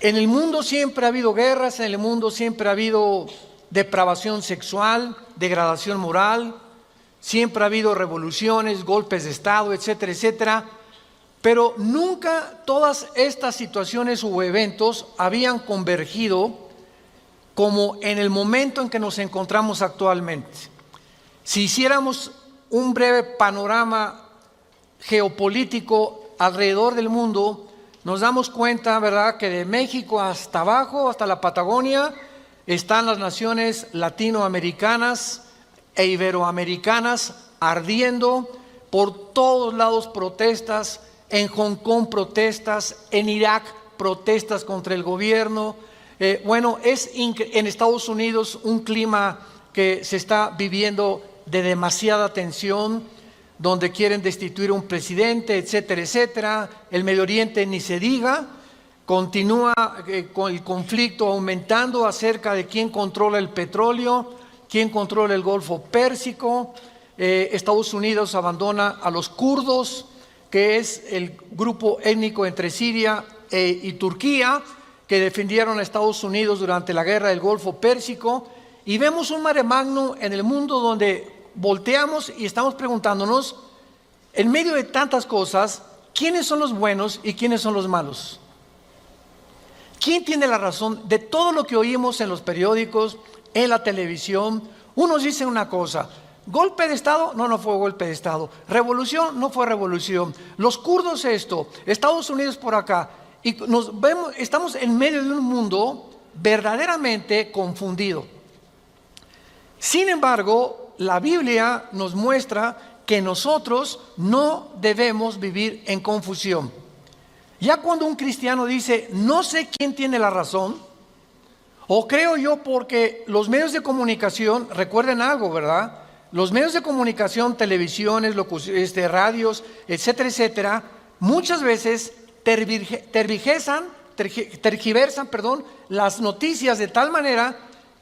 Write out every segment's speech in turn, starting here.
En el mundo siempre ha habido guerras, en el mundo siempre ha habido depravación sexual, degradación moral, siempre ha habido revoluciones, golpes de Estado, etcétera, etcétera. Pero nunca todas estas situaciones u eventos habían convergido como en el momento en que nos encontramos actualmente. Si hiciéramos un breve panorama geopolítico alrededor del mundo, nos damos cuenta, ¿verdad?, que de México hasta abajo, hasta la Patagonia, están las naciones latinoamericanas e iberoamericanas ardiendo, por todos lados protestas, en Hong Kong protestas, en Irak protestas contra el gobierno. Es en Estados Unidos un clima que se está viviendo de demasiada tensión, donde quieren destituir a un presidente, etcétera, etcétera. El Medio Oriente ni se diga, continúa con el conflicto aumentando acerca de quién controla el petróleo, quién controla el Golfo Pérsico. Estados Unidos abandona a los kurdos, que es el grupo étnico entre Siria y Turquía, que defendieron a Estados Unidos durante la guerra del Golfo Pérsico. Y vemos un mare magnum en el mundo donde volteamos y estamos preguntándonos, en medio de tantas cosas, ¿quiénes son los buenos y quiénes son los malos? ¿Quién tiene la razón de todo lo que oímos en los periódicos, en la televisión? Unos dicen una cosa: golpe de Estado, no fue golpe de Estado. Revolución, no fue revolución. Los kurdos esto, Estados Unidos por acá. Y estamos en medio de un mundo verdaderamente confundido. Sin embargo, la Biblia nos muestra que nosotros no debemos vivir en confusión. Ya cuando un cristiano dice, no sé quién tiene la razón, o creo yo porque los medios de comunicación, recuerden algo, ¿verdad? Los medios de comunicación, televisiones, radios, etcétera, etcétera, muchas veces tergiversan, las noticias de tal manera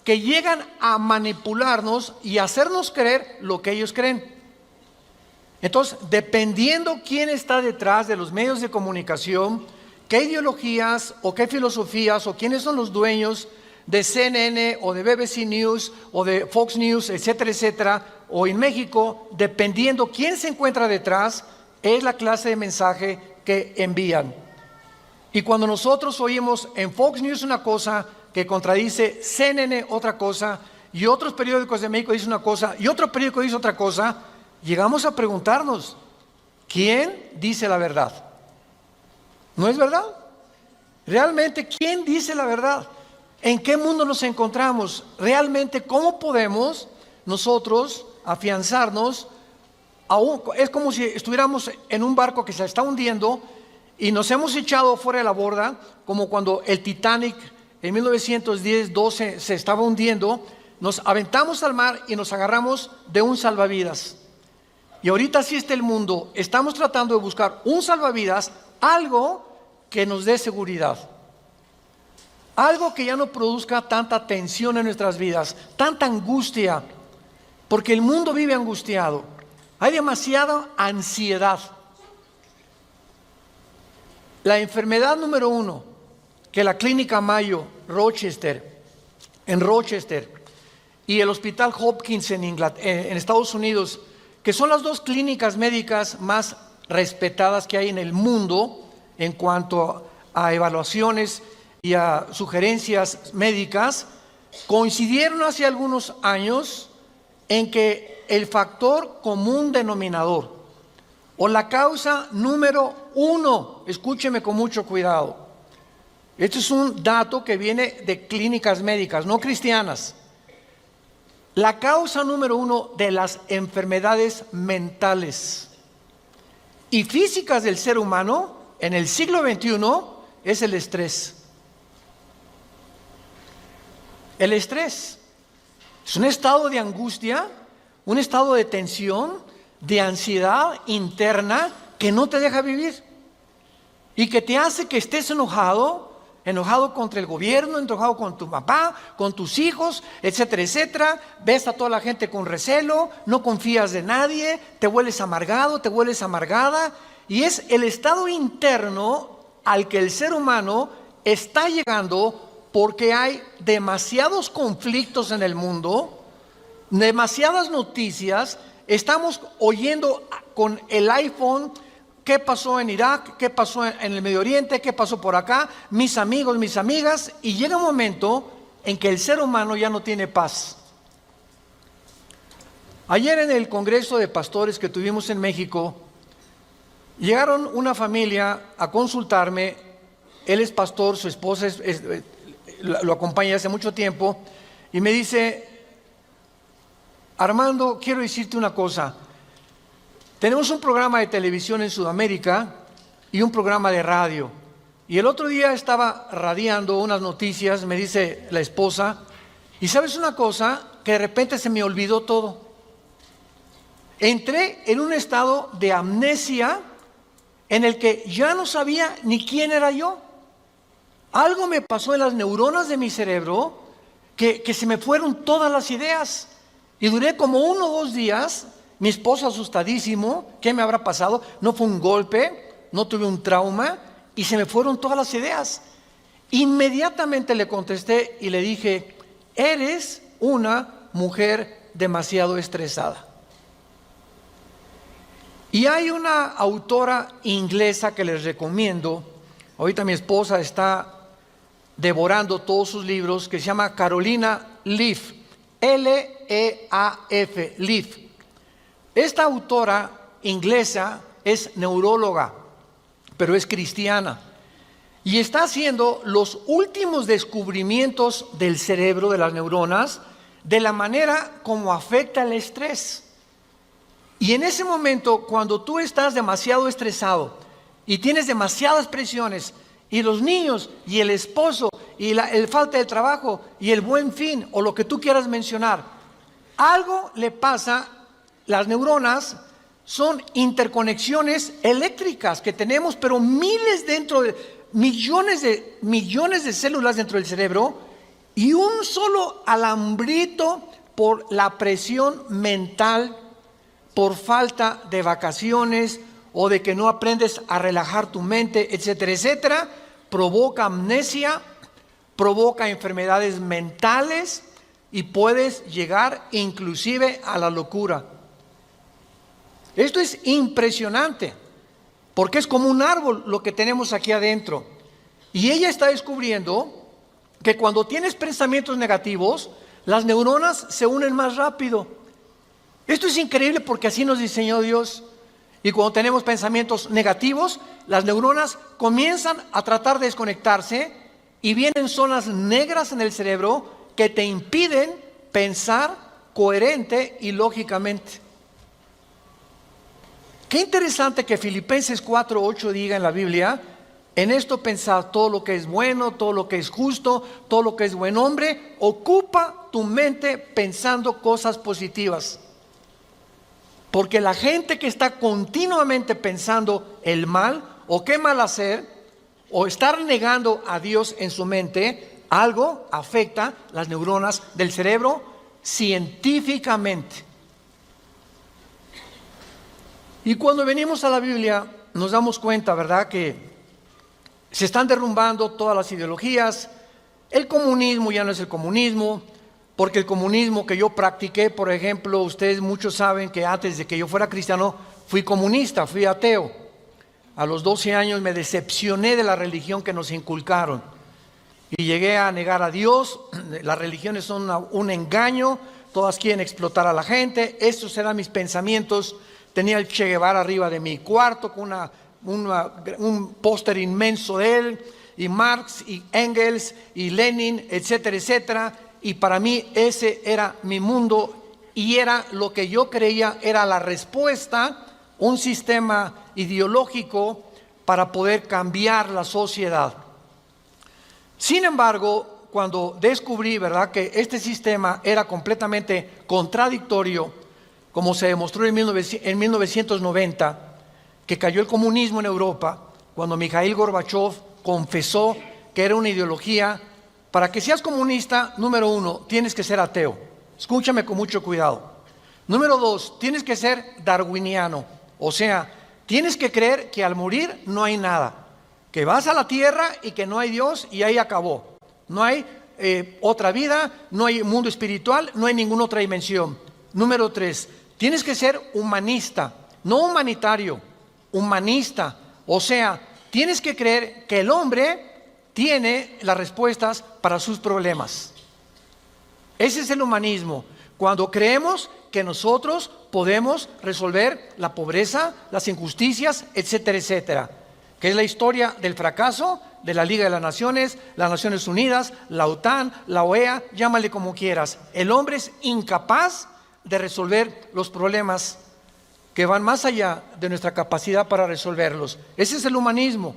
que llegan a manipularnos y hacernos creer lo que ellos creen. Entonces, dependiendo quién está detrás de los medios de comunicación, qué ideologías o qué filosofías o quiénes son los dueños de CNN o de BBC News o de Fox News, etcétera, etcétera, o en México, dependiendo quién se encuentra detrás, es la clase de mensaje que envían. Y cuando nosotros oímos en Fox News una cosa que contradice CNN otra cosa, y otros periódicos de México dicen una cosa, y otro periódico dice otra cosa, llegamos a preguntarnos, ¿quién dice la verdad? ¿No es verdad? Realmente, ¿quién dice la verdad? ¿En qué mundo nos encontramos? Realmente, ¿cómo podemos nosotros afianzarnos? Es como si estuviéramos en un barco que se está hundiendo y nos hemos echado fuera de la borda, como cuando el Titanic en 1910-12 se estaba hundiendo. Nos aventamos al mar y nos agarramos de un salvavidas. Y ahorita así está el mundo. Estamos tratando de buscar un salvavidas, algo que nos dé seguridad. Algo que ya no produzca tanta tensión en nuestras vidas, tanta angustia, porque el mundo vive angustiado. Hay demasiada ansiedad. La enfermedad número 1 que la Clínica Mayo en Rochester y el Hospital Hopkins en Estados Unidos, que son las dos clínicas médicas más respetadas que hay en el mundo en cuanto a evaluaciones y a sugerencias médicas, coincidieron hace algunos años en que el factor común denominador o la causa número 1, escúcheme con mucho cuidado, esto es un dato que viene de clínicas médicas, no cristianas. La causa número 1 de las enfermedades mentales y físicas del ser humano en el siglo XXI es el estrés. El estrés es un estado de angustia, un estado de tensión, de ansiedad interna que no te deja vivir y que te hace que estés enojado contra el gobierno, enojado con tu papá, con tus hijos, etcétera, etcétera. Ves a toda la gente con recelo, no confías de nadie, te vuelves amargado, te vuelves amargada. Y es el estado interno al que el ser humano está llegando porque hay demasiados conflictos en el mundo, demasiadas noticias. Estamos oyendo con el iPhone qué pasó en Irak, qué pasó en el Medio Oriente, qué pasó por acá, mis amigos, mis amigas, y llega un momento en que el ser humano ya no tiene paz. Ayer en el Congreso de Pastores que tuvimos en México, llegaron una familia a consultarme. Él es pastor, su esposa lo acompaña hace mucho tiempo, y me dice: Armando, quiero decirte una cosa. Tenemos un programa de televisión en Sudamérica y un programa de radio. Y el otro día estaba radiando unas noticias, me dice la esposa, y ¿sabes una cosa? Que de repente se me olvidó todo. Entré en un estado de amnesia en el que ya no sabía ni quién era yo. Algo me pasó en las neuronas de mi cerebro que se me fueron todas las ideas. Y duré como 1 o 2 días. Mi esposo asustadísimo, ¿qué me habrá pasado? No fue un golpe, no tuve un trauma, y se me fueron todas las ideas. Inmediatamente le contesté y le dije: eres una mujer demasiado estresada. Y hay una autora inglesa que les recomiendo. Ahorita mi esposa está devorando todos sus libros, que se llama Carolina Leaf, L-E-A-F, Leaf. Esta autora inglesa es neuróloga, pero es cristiana, y está haciendo los últimos descubrimientos del cerebro, de las neuronas, de la manera como afecta el estrés. Y en ese momento, cuando tú estás demasiado estresado y tienes demasiadas presiones, y los niños, y el esposo, y el falta de trabajo, y el buen fin, o lo que tú quieras mencionar, algo le pasa. Las neuronas son interconexiones eléctricas que tenemos, pero millones de células dentro del cerebro, y un solo alambrito por la presión mental, por falta de vacaciones o de que no aprendes a relajar tu mente, etcétera, etcétera, provoca amnesia, provoca enfermedades mentales y puedes llegar inclusive a la locura. Esto es impresionante, porque es como un árbol lo que tenemos aquí adentro. Y ella está descubriendo que cuando tienes pensamientos negativos, las neuronas se unen más rápido. Esto es increíble porque así nos diseñó Dios. Y cuando tenemos pensamientos negativos, las neuronas comienzan a tratar de desconectarse y vienen zonas negras en el cerebro que te impiden pensar coherente y lógicamente. Qué interesante que Filipenses 4:8 diga en la Biblia: en esto pensad, todo lo que es bueno, todo lo que es justo, todo lo que es buen hombre, ocupa tu mente pensando cosas positivas. Porque la gente que está continuamente pensando el mal, o qué mal hacer, o estar negando a Dios en su mente, algo afecta las neuronas del cerebro científicamente. Y cuando venimos a la Biblia nos damos cuenta, ¿verdad?, que se están derrumbando todas las ideologías. El comunismo ya no es el comunismo, porque el comunismo que yo practiqué, por ejemplo, ustedes muchos saben que antes de que yo fuera cristiano fui comunista, fui ateo. A los 12 años me decepcioné de la religión que nos inculcaron y llegué a negar a Dios. Las religiones son un engaño, todas quieren explotar a la gente. Estos eran mis pensamientos. Tenía el Che Guevara arriba de mi cuarto con un póster inmenso de él, y Marx y Engels y Lenin, etcétera, etcétera. Y para mí ese era mi mundo y era lo que yo creía era la respuesta, un sistema ideológico para poder cambiar la sociedad. Sin embargo, cuando descubrí, ¿verdad?, que este sistema era completamente contradictorio, como se demostró en 1990, que cayó el comunismo en Europa, cuando Mikhail Gorbachev confesó que era una ideología. Para que seas comunista, número 1, tienes que ser ateo. Escúchame con mucho cuidado. Número 2, tienes que ser darwiniano. O sea, tienes que creer que al morir no hay nada, que vas a la tierra y que no hay Dios y ahí acabó. No hay otra vida, no hay mundo espiritual, no hay ninguna otra dimensión. Número 3, tienes que ser humanista, no humanitario, humanista. O sea, tienes que creer que el hombre tiene las respuestas para sus problemas. Ese es el humanismo. Cuando creemos que nosotros podemos resolver la pobreza, las injusticias, etcétera, etcétera. Que es la historia del fracaso de la Liga de las Naciones Unidas, la OTAN, la OEA, llámale como quieras. El hombre es incapaz de resolver los problemas que van más allá de nuestra capacidad para resolverlos. Ese es el humanismo.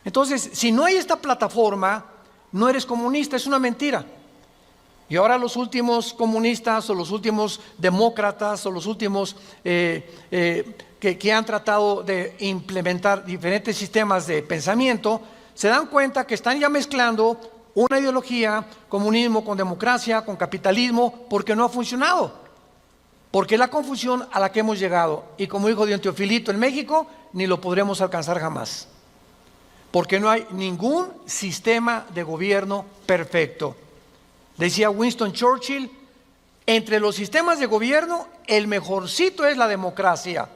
Entonces, si no hay esta plataforma, no eres comunista, es una mentira. Y ahora los últimos comunistas o los últimos demócratas o los últimos que han tratado de implementar diferentes sistemas de pensamiento, se dan cuenta que están ya mezclando una ideología, comunismo con democracia, con capitalismo, porque no ha funcionado. Porque es la confusión a la que hemos llegado. Y como dijo Don Teofilito en México, ni lo podremos alcanzar jamás. Porque no hay ningún sistema de gobierno perfecto. Decía Winston Churchill, entre los sistemas de gobierno, el mejorcito es la democracia,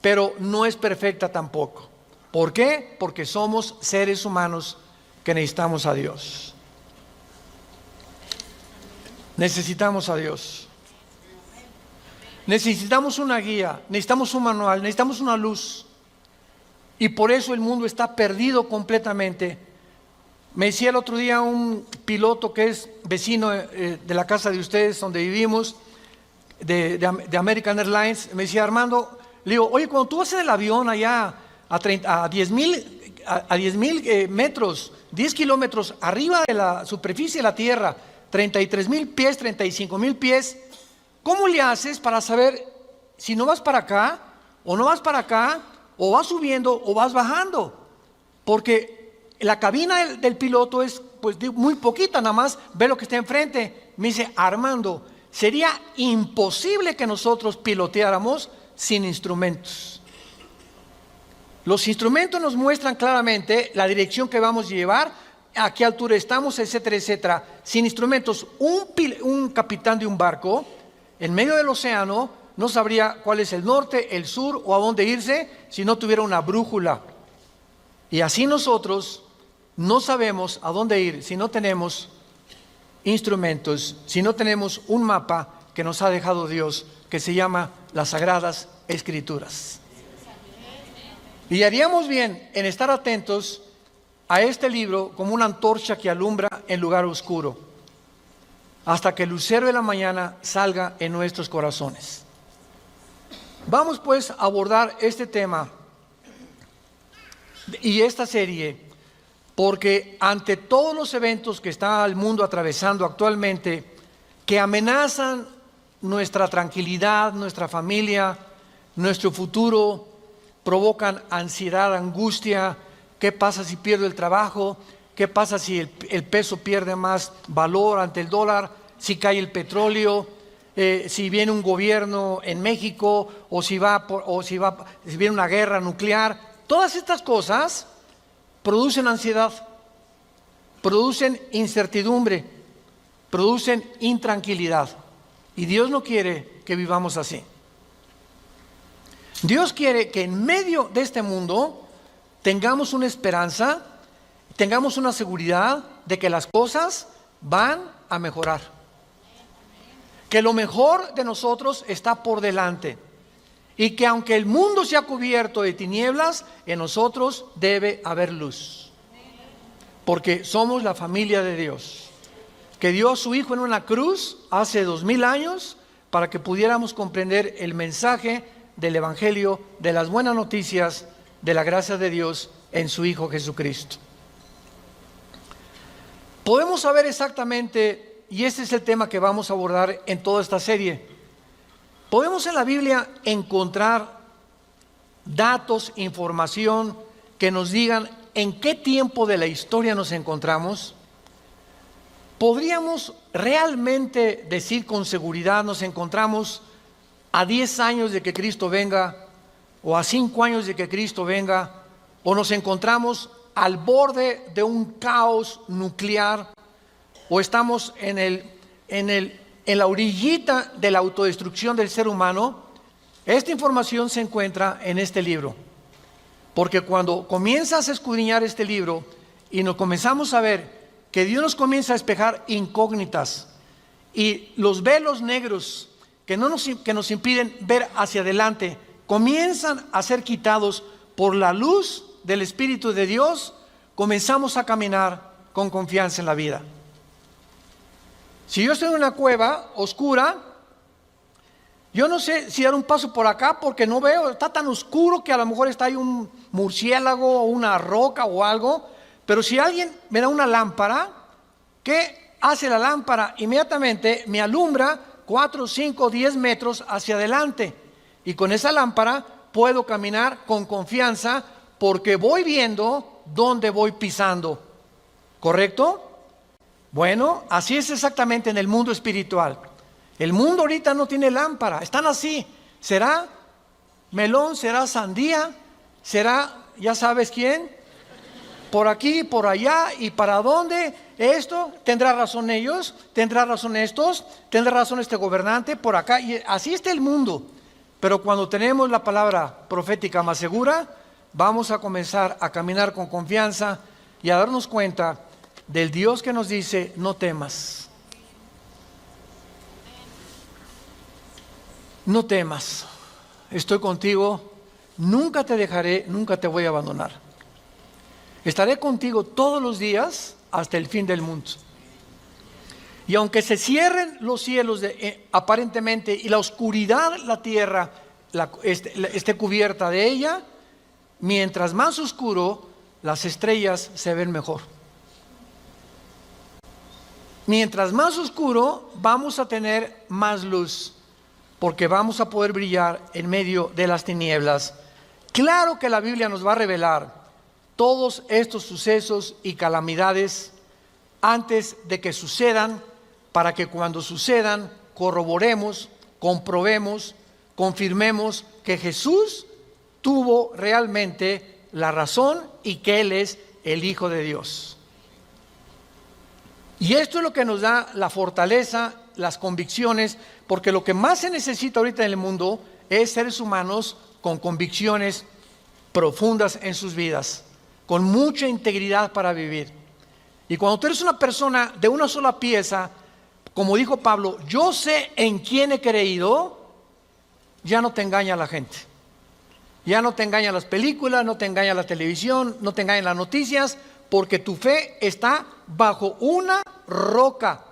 pero no es perfecta tampoco. ¿Por qué? Porque somos seres humanos que necesitamos a Dios. Necesitamos a Dios. Necesitamos una guía, necesitamos un manual, necesitamos una luz. Y por eso el mundo está perdido completamente. Me decía el otro día un piloto que es vecino de la casa de ustedes, donde vivimos, de American Airlines. Me decía, Armando, le digo, oye, cuando tú vas en el avión allá a 10,000 metros, 10 kilómetros arriba de la superficie de la Tierra, 33,000 pies, 35,000 pies, ¿cómo le haces para saber si no vas para acá o no vas para acá, o vas subiendo o vas bajando? Porque la cabina del piloto es pues muy poquita, nada más ve lo que está enfrente. Me dice, Armando, sería imposible que nosotros piloteáramos sin instrumentos. Los instrumentos nos muestran claramente la dirección que vamos a llevar, a qué altura estamos, etcétera, etcétera. Sin instrumentos, un capitán de un barco en medio del océano no sabría cuál es el norte, el sur o a dónde irse si no tuviera una brújula. Y así nosotros no sabemos a dónde ir si no tenemos instrumentos, si no tenemos un mapa que nos ha dejado Dios, que se llama las Sagradas Escrituras. Y haríamos bien en estar atentos a este libro como una antorcha que alumbra en lugar oscuro, hasta que el lucero de la mañana salga en nuestros corazones. Vamos pues a abordar este tema y esta serie, porque ante todos los eventos que está el mundo atravesando actualmente, que amenazan nuestra tranquilidad, nuestra familia, nuestro futuro, provocan ansiedad, angustia. ¿Qué pasa si pierdo el trabajo? ¿Qué pasa si el peso pierde más valor ante el dólar? Si cae el petróleo, si viene un gobierno en México, o si viene una guerra nuclear. Todas estas cosas producen ansiedad, producen incertidumbre, producen intranquilidad. Y Dios no quiere que vivamos así. Dios quiere que en medio de este mundo tengamos una esperanza, tengamos una seguridad de que las cosas van a mejorar. Que lo mejor de nosotros está por delante. Y que aunque el mundo sea cubierto de tinieblas, en nosotros debe haber luz. Porque somos la familia de Dios, que dio a su Hijo en una cruz hace 2000 años para que pudiéramos comprender el mensaje del Evangelio, de las buenas noticias, de la gracia de Dios en su Hijo Jesucristo. Podemos saber exactamente, y este es el tema que vamos a abordar en toda esta serie, podemos en la Biblia encontrar datos, información que nos digan en qué tiempo de la historia nos encontramos. ¿Podríamos realmente decir con seguridad nos encontramos a 10 años de que Cristo venga, o a 5 años de que Cristo venga, o nos encontramos al borde de un caos nuclear o estamos en la orillita de la autodestrucción del ser humano, esta información se encuentra en este libro. Porque cuando comienzas a escudriñar este libro y nos comenzamos a ver que Dios nos comienza a despejar incógnitas y los velos negros que nos impiden ver hacia adelante comienzan a ser quitados por la luz del Espíritu de Dios, comenzamos a caminar con confianza en la vida. Si yo estoy en una cueva oscura, yo no sé si dar un paso por acá porque no veo, está tan oscuro que a lo mejor está ahí un murciélago o una roca o algo, pero si alguien me da una lámpara, ¿qué hace la lámpara? Inmediatamente me alumbra 4, 5, 10 metros hacia adelante y con esa lámpara puedo caminar con confianza porque voy viendo dónde voy pisando, ¿correcto? Bueno, así es exactamente en el mundo espiritual. El mundo ahorita no tiene lámpara, están así. ¿Será melón? ¿Será sandía? ¿Será, ya sabes quién? Por aquí, por allá, ¿y para dónde? Esto, ¿tendrá razón ellos? ¿Tendrá razón estos? ¿Tendrá razón este gobernante? Por acá, y así está el mundo. Pero cuando tenemos la palabra profética más segura, vamos a comenzar a caminar con confianza y a darnos cuenta del Dios que nos dice, no temas. No temas, estoy contigo, nunca te dejaré, nunca te voy a abandonar. Estaré contigo todos los días hasta el fin del mundo. Y aunque se cierren los cielos aparentemente y la oscuridad, la tierra esté cubierta de ella, mientras más oscuro, las estrellas se ven mejor. Mientras más oscuro, vamos a tener más luz, porque vamos a poder brillar en medio de las tinieblas. Claro que la Biblia nos va a revelar todos estos sucesos y calamidades antes de que sucedan, para que cuando sucedan corroboremos, comprobemos, confirmemos que Jesús tuvo realmente la razón y que Él es el Hijo de Dios. Y esto es lo que nos da la fortaleza, las convicciones, porque lo que más se necesita ahorita en el mundo es seres humanos con convicciones profundas en sus vidas, con mucha integridad para vivir. Y cuando tú eres una persona de una sola pieza, como dijo Pablo, yo sé en quién he creído, ya no te engaña la gente. Ya no te engañan las películas, no te engaña la televisión, no te engañan las noticias, porque tu fe está bajo una roca.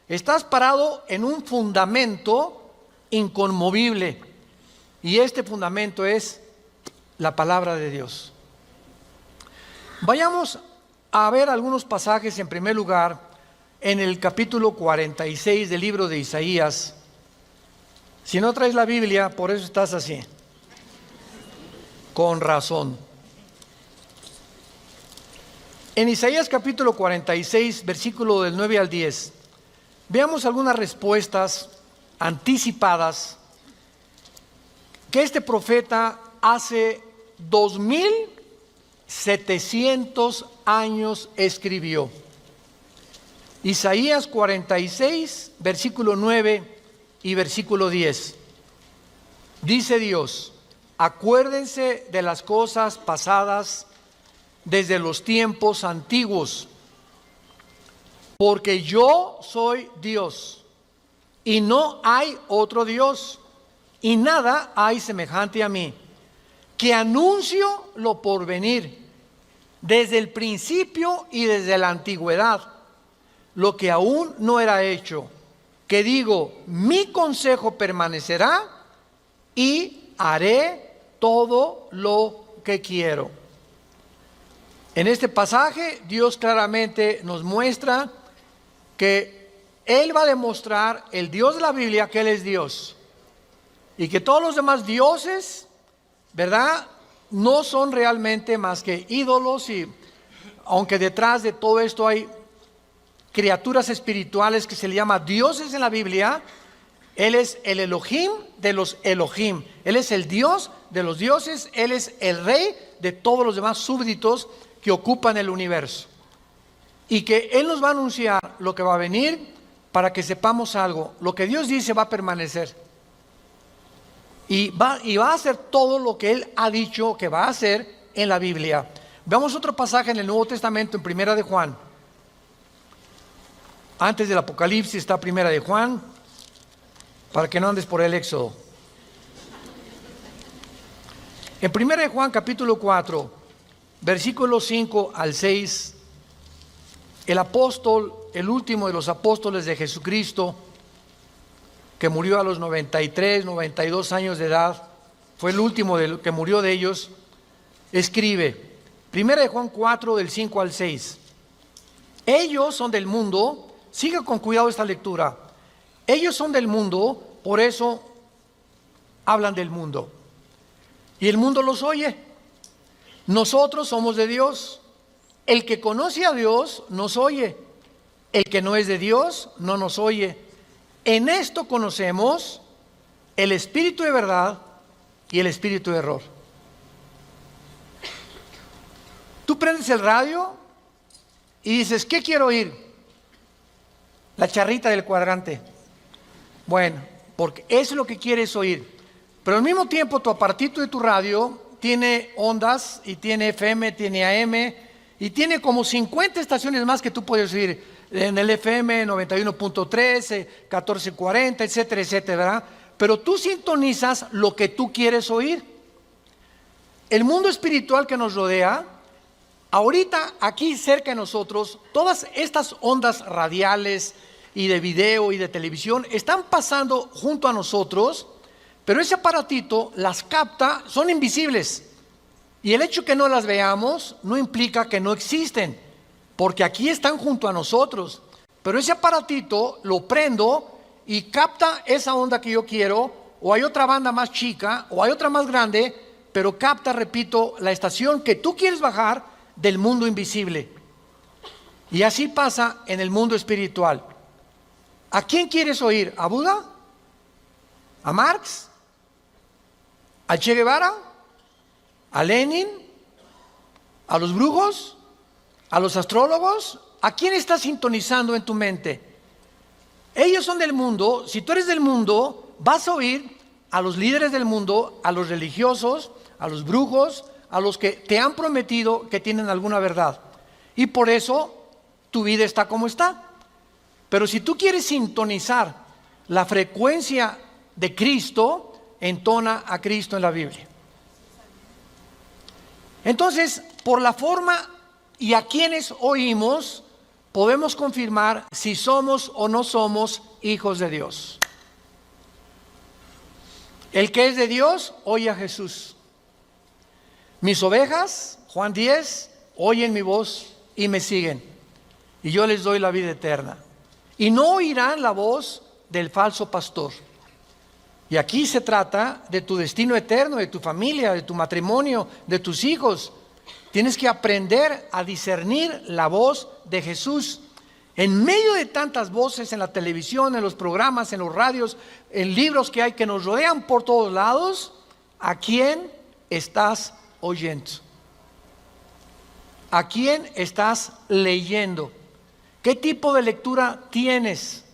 Estás parado en un fundamento inconmovible. Y este fundamento es la palabra de Dios. Vayamos a ver algunos pasajes. En primer lugar, en el capítulo 46 del libro de Isaías. Si no traes la Biblia, por eso estás así. Con razón. En Isaías capítulo 46, versículo del 9 al 10, veamos algunas respuestas anticipadas que este profeta hace 2700 años escribió. Isaías 46, versículo 9 y versículo 10. Dice Dios: acuérdense de las cosas pasadas desde los tiempos antiguos, porque yo soy Dios y no hay otro Dios, y nada hay semejante a mí, que anuncio lo porvenir desde el principio y desde la antigüedad, lo que aún no era hecho, que digo, mi consejo permanecerá y haré todo lo que quiero. En este pasaje, Dios claramente nos muestra que Él va a demostrar, el Dios de la Biblia, que Él es Dios. Y que todos los demás dioses, ¿verdad?, no son realmente más que ídolos. Y aunque detrás de todo esto hay criaturas espirituales que se le llama dioses en la Biblia, Él es el Elohim de los Elohim. Él es el Dios de los dioses. Él es el rey de todos los demás súbditos que ocupan el universo. Y que Él nos va a anunciar lo que va a venir para que sepamos algo. Lo que Dios dice va a permanecer. Y va a hacer todo lo que Él ha dicho que va a hacer en la Biblia. Veamos otro pasaje en el Nuevo Testamento, en Primera de Juan. Antes del Apocalipsis está Primera de Juan, para que no andes por el Éxodo. En Primera de Juan, capítulo 4, versículos 5 al 6, el apóstol, el último de los apóstoles de Jesucristo, que murió a los 93, 92 años de edad, fue el último que murió de ellos, escribe, Primera de Juan 4, del 5 al 6, ellos son del mundo. Siga con cuidado esta lectura. Ellos son del mundo, por eso hablan del mundo. Y el mundo los oye. Nosotros somos de Dios. El que conoce a Dios nos oye. El que no es de Dios no nos oye. En esto conocemos el espíritu de verdad y el espíritu de error. Tú prendes el radio y dices, ¿qué quiero oír? La charrita del cuadrante. Bueno, porque eso es lo que quieres oír. Pero al mismo tiempo tu aparatito de tu radio tiene ondas y tiene FM, tiene AM y tiene como 50 estaciones más que tú puedes oír en el FM 91.3, 1440, etcétera, etcétera, ¿verdad? Pero tú sintonizas lo que tú quieres oír. El mundo espiritual que nos rodea, ahorita aquí cerca de nosotros, todas estas ondas radiales y de video y de televisión están pasando junto a nosotros, pero ese aparatito las capta, son invisibles. Y el hecho que no las veamos no implica que no existen, porque aquí están junto a nosotros. Pero ese aparatito lo prendo y capta esa onda que yo quiero, o hay otra banda más chica, o hay otra más grande, pero capta, repito, la estación que tú quieres bajar del mundo invisible. Y así pasa en el mundo espiritual. ¿A quién quieres oír? ¿A Buda? ¿A Marx? ¿A Che Guevara? ¿A Lenin? ¿A los brujos? ¿A los astrólogos? ¿A quién estás sintonizando en tu mente? Ellos son del mundo. Si tú eres del mundo, vas a oír a los líderes del mundo, a los religiosos, a los brujos, a los que te han prometido que tienen alguna verdad. Y por eso tu vida está como está. Pero si tú quieres sintonizar la frecuencia de Cristo, entona a Cristo en la Biblia. Entonces, por la forma y a quienes oímos, podemos confirmar si somos o no somos hijos de Dios. El que es de Dios, oye a Jesús. Mis ovejas, Juan 10, oyen mi voz y me siguen. Y yo les doy la vida eterna. Y no oirán la voz del falso pastor. Y aquí se trata de tu destino eterno, de tu familia, de tu matrimonio, de tus hijos. Tienes que aprender a discernir la voz de Jesús. En medio de tantas voces en la televisión, en los programas, en los radios, en libros que hay que nos rodean por todos lados, ¿a quién estás oyendo? ¿A quién estás leyendo? ¿Qué tipo de lectura tienes?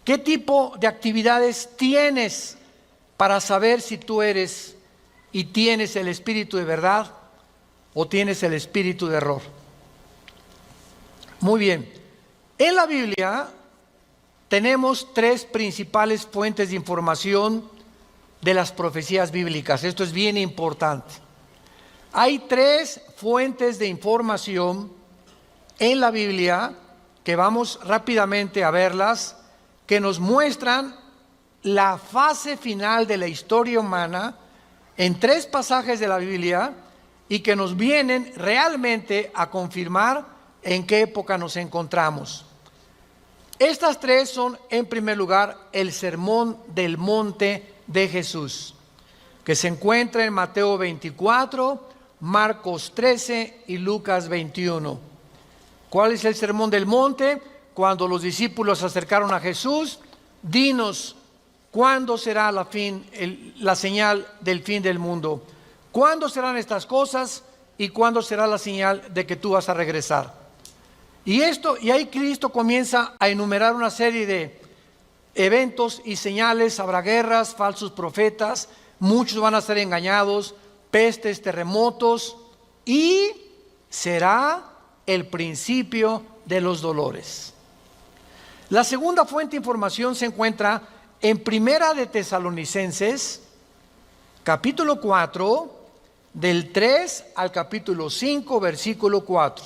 ¿Qué tipo de actividades tienes para saber si tú eres y tienes el espíritu de verdad o tienes el espíritu de error? Muy bien. En la Biblia tenemos tres principales fuentes de información de las profecías bíblicas. Esto es bien importante. Hay tres fuentes de información en la Biblia que vamos rápidamente a verlas, que nos muestran la fase final de la historia humana en tres pasajes de la Biblia y que nos vienen realmente a confirmar en qué época nos encontramos. Estas tres son, en primer lugar, el Sermón del Monte de Jesús, que se encuentra en Mateo 24, Marcos 13 y Lucas 21. ¿Cuál es el Sermón del Monte? Cuando los discípulos se acercaron a Jesús, dinos, ¿cuándo será la señal del fin del mundo? ¿Cuándo serán estas cosas y cuándo será la señal de que tú vas a regresar. Y ahí Cristo comienza a enumerar una serie de eventos y señales. Habrá guerras, falsos profetas, muchos van a ser engañados, pestes, terremotos, y será el principio de los dolores. La segunda fuente de información se encuentra en Primera de Tesalonicenses, capítulo 4, del 3 al capítulo 5, versículo 4.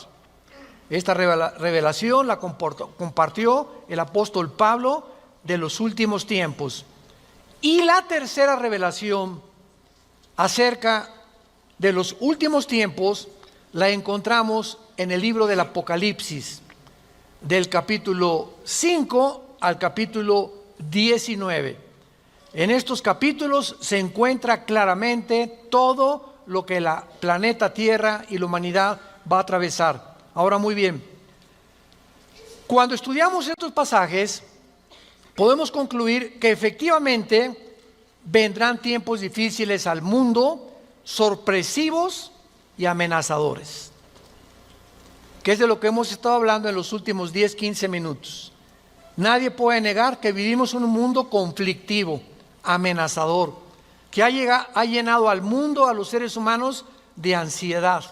Esta revelación la compartió el apóstol Pablo de los últimos tiempos. Y la tercera revelación acerca de los últimos tiempos la encontramos en el libro del Apocalipsis, del capítulo 5 al capítulo 19. En estos capítulos se encuentra claramente todo lo que la planeta Tierra y la humanidad va a atravesar. Ahora, muy bien, cuando estudiamos estos pasajes, podemos concluir que efectivamente vendrán tiempos difíciles al mundo, sorpresivos y amenazadores, que es de lo que hemos estado hablando en los últimos 10-15 minutos. Nadie puede negar que vivimos en un mundo conflictivo, amenazador, que ha llenado al mundo, a los seres humanos, de ansiedad,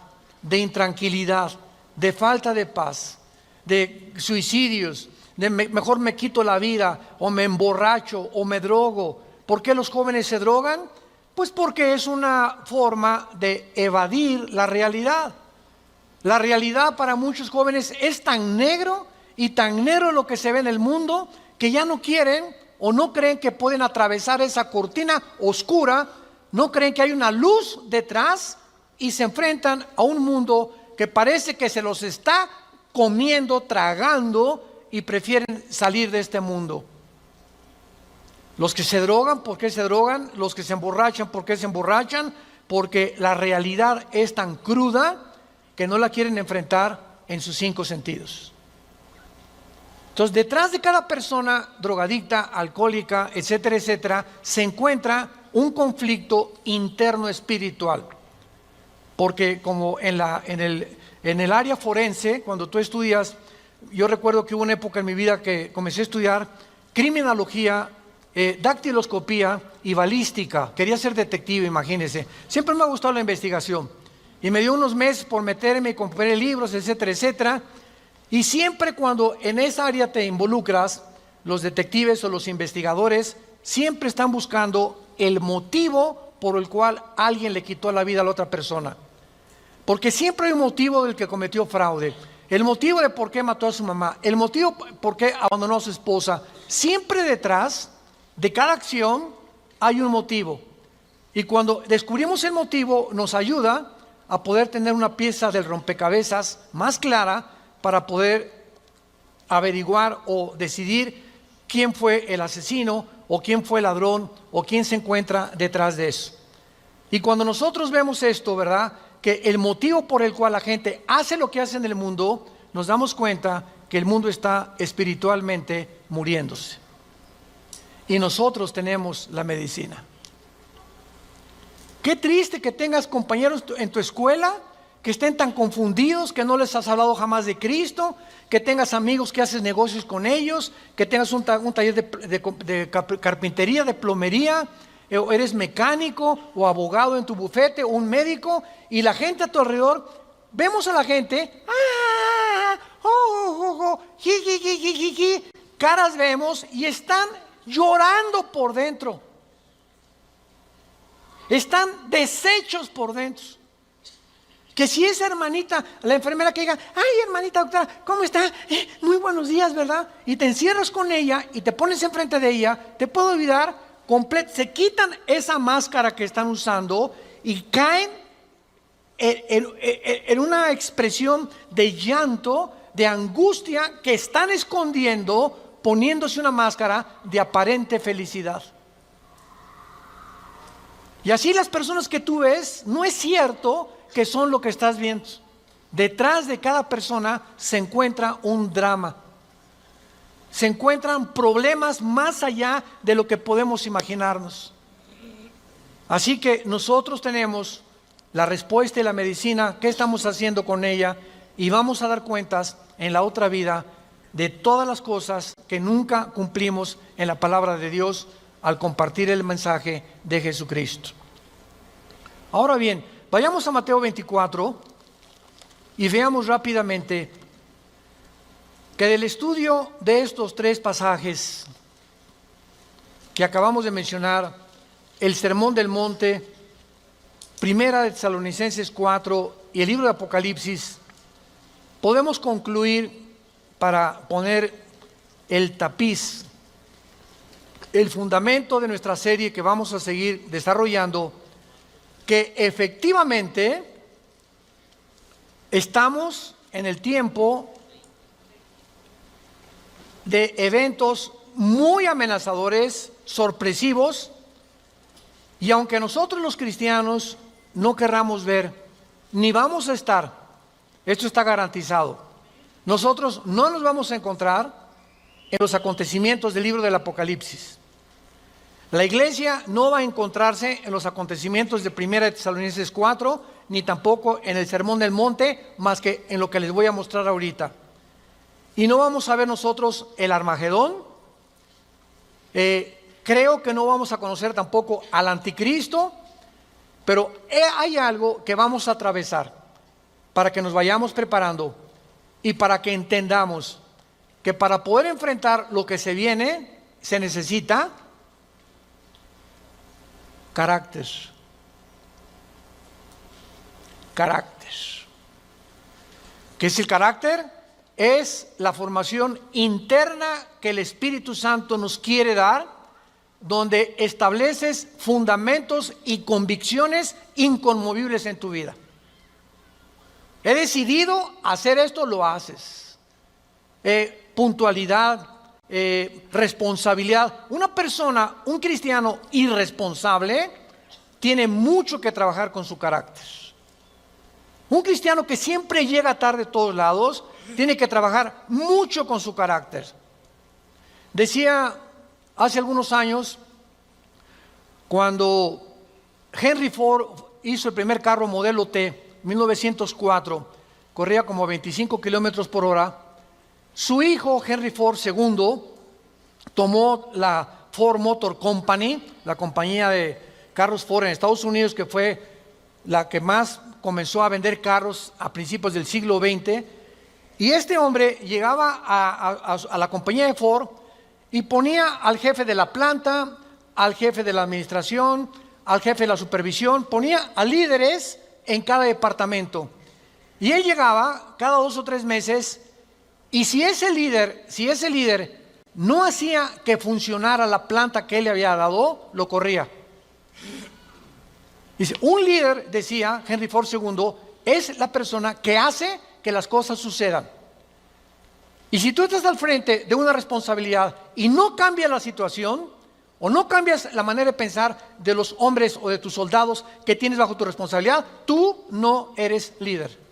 de intranquilidad, de falta de paz, de suicidios, de mejor me quito la vida, o me emborracho, o me drogo. ¿Por qué los jóvenes se drogan? Pues porque es una forma de evadir la realidad. La realidad para muchos jóvenes es tan negro y tan negro lo que se ve en el mundo, que ya no quieren o no creen que pueden atravesar esa cortina oscura, no creen que hay una luz detrás, y se enfrentan a un mundo que parece que se los está comiendo, tragando, y prefieren salir de este mundo. Los que se drogan, ¿por qué se drogan? Los que se emborrachan, ¿por qué se emborrachan? Porque la realidad es tan cruda que no la quieren enfrentar en sus 5 sentidos. Entonces, detrás de cada persona drogadicta, alcohólica, etcétera, etcétera, se encuentra un conflicto interno espiritual. Porque como en el área forense, cuando tú estudias, yo recuerdo que hubo una época en mi vida que comencé a estudiar criminología, dactiloscopía y balística. Quería ser detective, imagínense. Siempre me ha gustado la investigación. Y me dio unos meses por meterme y compré libros, etcétera, etcétera. Y siempre cuando en esa área te involucras, los detectives o los investigadores siempre están buscando el motivo por el cual alguien le quitó la vida a la otra persona. Porque siempre hay un motivo del que cometió fraude, el motivo de por qué mató a su mamá, el motivo por qué abandonó a su esposa. Siempre detrás de cada acción hay un motivo. Y cuando descubrimos el motivo, nos ayuda a poder tener una pieza del rompecabezas más clara para poder averiguar o decidir quién fue el asesino, o quién fue el ladrón, o quién se encuentra detrás de eso. Y cuando nosotros vemos esto, ¿verdad?, que el motivo por el cual la gente hace lo que hace en el mundo, nos damos cuenta que el mundo está espiritualmente muriéndose. Y nosotros tenemos la medicina. Qué triste que tengas compañeros en tu escuela que estén tan confundidos, que no les has hablado jamás de Cristo, que tengas amigos que haces negocios con ellos, que tengas un taller de carpintería, de plomería, o eres mecánico o abogado en tu bufete, o un médico, y la gente a tu alrededor, vemos a la gente, caras vemos, y están llorando por dentro, están deshechos por dentro. Que si esa hermanita, la enfermera, que diga, ay, hermanita doctora, ¿cómo está? Muy buenos días, ¿verdad? Y te encierras con ella y te pones enfrente de ella, te puede olvidar se quitan esa máscara que están usando y caen en una expresión de llanto, de angustia, que están escondiendo, poniéndose una máscara de aparente felicidad. Y así las personas que tú ves, no es cierto que son lo que estás viendo. Detrás de cada persona se encuentra un drama. Se encuentran problemas más allá de lo que podemos imaginarnos. Así que nosotros tenemos la respuesta y la medicina, qué estamos haciendo con ella, y vamos a dar cuentas en la otra vida de todas las cosas que nunca cumplimos en la palabra de Dios al compartir el mensaje de Jesucristo. Ahora bien, vayamos a Mateo 24 y veamos rápidamente que del estudio de estos tres pasajes que acabamos de mencionar, el Sermón del Monte, Primera de Tesalonicenses 4 y el libro de Apocalipsis, podemos concluir, para poner el tapiz, el fundamento de nuestra serie que vamos a seguir desarrollando, que efectivamente estamos en el tiempo de eventos muy amenazadores, sorpresivos, y aunque nosotros los cristianos no querramos ver, ni vamos a estar, esto está garantizado, nosotros no nos vamos a encontrar en los acontecimientos del libro del Apocalipsis. La iglesia no va a encontrarse en los acontecimientos de Primera de Tesalonicenses 4, ni tampoco en el Sermón del Monte, más que en lo que les voy a mostrar ahorita. Y no vamos a ver nosotros el Armagedón. Creo que no vamos a conocer tampoco al Anticristo, pero hay algo que vamos a atravesar para que nos vayamos preparando y para que entendamos que para poder enfrentar lo que se viene se necesita carácter. Carácter. ¿Qué es el carácter? Es la formación interna que el Espíritu Santo nos quiere dar, donde estableces fundamentos y convicciones inconmovibles en tu vida. He decidido hacer esto, lo haces. Puntualidad, responsabilidad. Una persona, un cristiano irresponsable, tiene mucho que trabajar con su carácter. Un cristiano que siempre llega tarde a todos lados, tiene que trabajar mucho con su carácter. Decía hace algunos años, cuando Henry Ford hizo el primer carro modelo T, 1904, corría como 25 kilómetros por hora. Su hijo Henry Ford II tomó la Ford Motor Company, la compañía de carros Ford en Estados Unidos, que fue la que más comenzó a vender carros a principios del siglo XX. Y este hombre llegaba a la compañía de Ford y ponía al jefe de la planta, al jefe de la administración, al jefe de la supervisión, ponía a líderes en cada departamento. Y él llegaba cada 2 o 3 meses, y si ese líder no hacía que funcionara la planta que él le había dado, lo corría. Dice, un líder, decía Henry Ford II, es la persona que hace que las cosas sucedan. Y si tú estás al frente de una responsabilidad y no cambias la situación, o no cambias la manera de pensar de los hombres o de tus soldados que tienes bajo tu responsabilidad, tú no eres líder.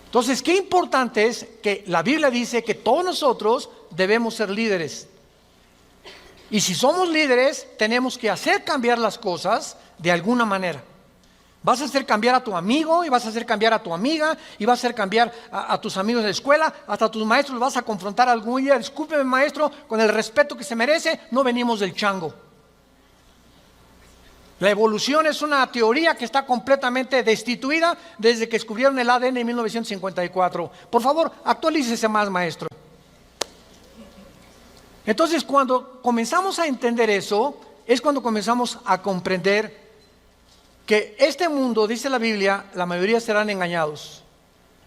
Entonces, qué importante es que la Biblia dice que todos nosotros debemos ser líderes. Y si somos líderes, tenemos que hacer cambiar las cosas de alguna manera. Vas a hacer cambiar a tu amigo, y vas a hacer cambiar a tu amiga, y vas a hacer cambiar a tus amigos de la escuela, hasta a tus maestros los vas a confrontar algún día. Discúlpeme, maestro, con el respeto que se merece, no venimos del chango. La evolución es una teoría que está completamente destituida desde que descubrieron el ADN en 1954. Por favor, actualícese más, maestro. Entonces, cuando comenzamos a entender eso, es cuando comenzamos a comprender que este mundo, dice la Biblia, la mayoría serán engañados.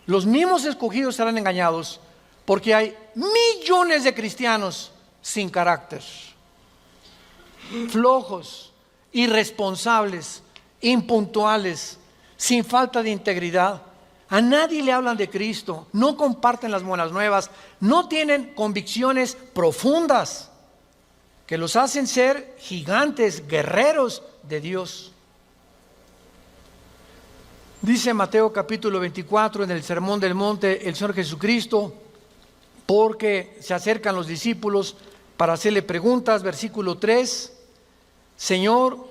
Los mismos escogidos serán engañados, porque hay millones de cristianos sin carácter, flojos, irresponsables, impuntuales, sin falta de integridad. A nadie le hablan de Cristo, no comparten las buenas nuevas, no tienen convicciones profundas que los hacen ser gigantes, guerreros de Dios. Dice Mateo capítulo 24 en el Sermón del Monte el Señor Jesucristo, porque se acercan los discípulos para hacerle preguntas, versículo 3, Señor,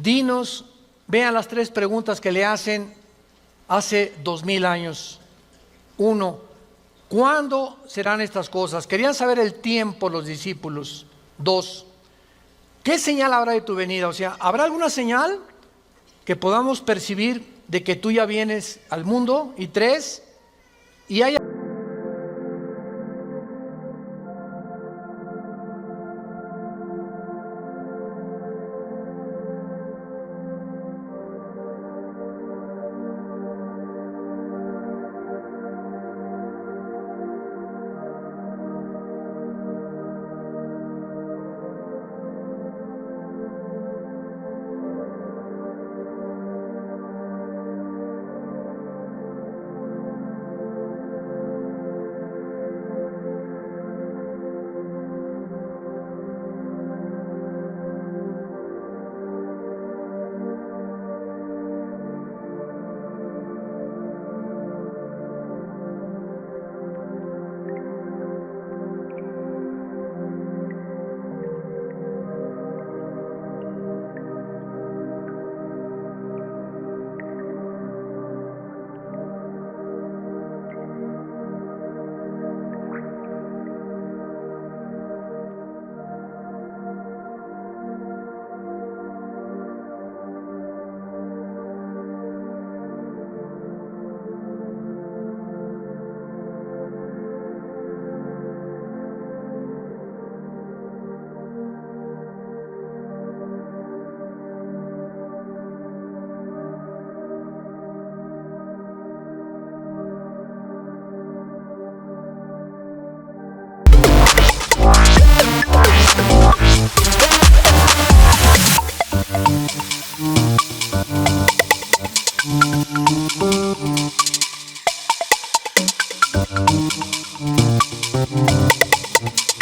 dinos, vean las 3 preguntas que le hacen hace 2000 años. 1, ¿cuándo serán estas cosas? Querían saber el tiempo los discípulos. 2, ¿qué señal habrá de tu venida? O sea, ¿habrá alguna señal que podamos percibir de que tú ya vienes al mundo? Y 3, ¿y hay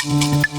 Thank you.